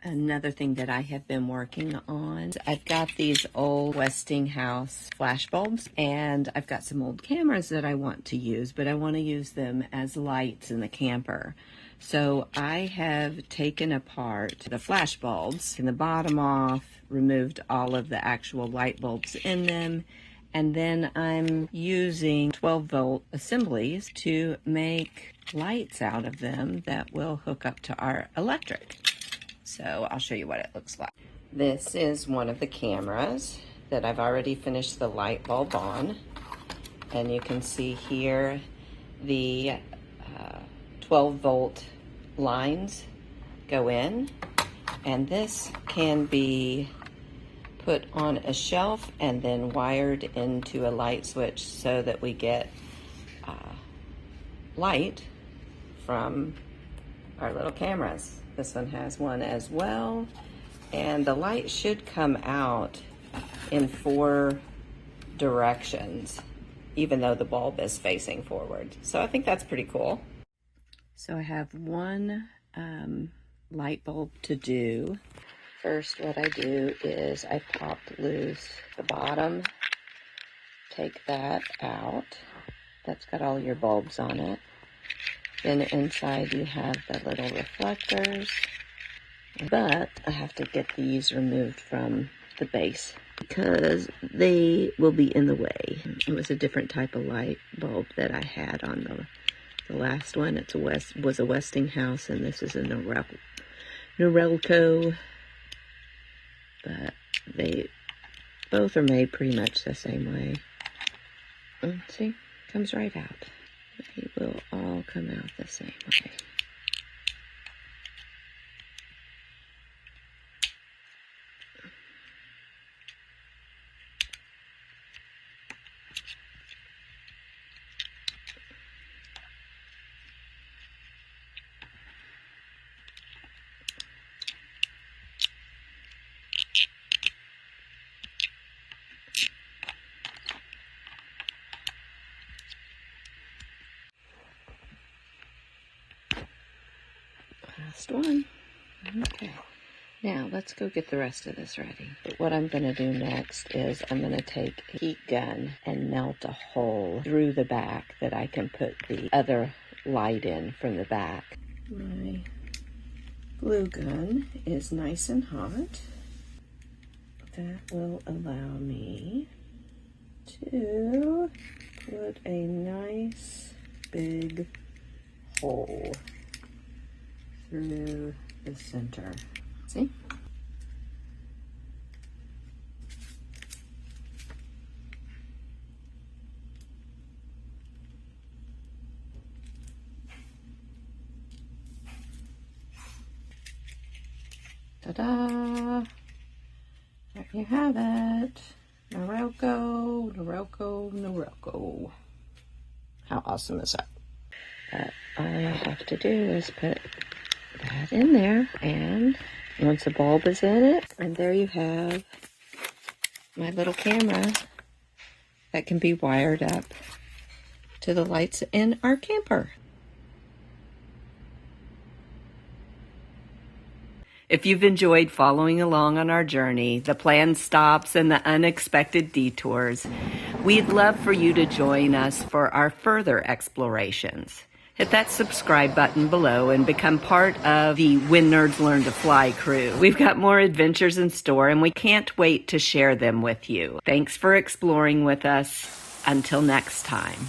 Another thing that I have been working on, I've got these old Westinghouse flashbulbs, and I've got some old cameras that I want to use, but I want to use them as lights in the camper. So I have taken apart the flashbulbs, taken the bottom off, removed all of the actual light bulbs in them, and then I'm using 12-volt assemblies to make lights out of them that will hook up to our electric. So I'll show you what it looks like. This is one of the cameras that I've already finished the light bulb on. And you can see here the 12-volt lines go in. And this can be put on a shelf and then wired into a light switch so that we get light from our little cameras. This one has one as well, and the light should come out in 4 directions, even though the bulb is facing forward. So I think that's pretty cool. So I have one light bulb to do. First, what I do is I pop loose the bottom, take that out. That's got all your bulbs on it. Then inside you have the little reflectors, but I have to get these removed from the base because they will be in the way. It was a different type of light bulb that I had on the last one. It was a Westinghouse, and this is a Norelco, but they both are made pretty much the same way. See, comes right out. They will all come out the same way. Last one. Okay, now let's go get the rest of this ready. But what I'm going to do next is I'm going to take a heat gun and melt a hole through the back that I can put the other light in from the back. My glue gun is nice and hot. That will allow me to put a nice big hole through the center. See? Ta-da! There you have it. Norelco, Norelco, Norelco. How awesome is that? But all I have to do is put that in there, and once the bulb is in it, and there you have my little camera that can be wired up to the lights in our camper. If you've enjoyed following along on our journey, the planned stops and the unexpected detours, we'd love for you to join us for our further explorations. Hit that subscribe button below and become part of the When Nerds Learn to Fly crew. We've got more adventures in store, and we can't wait to share them with you. Thanks for exploring with us. Until next time.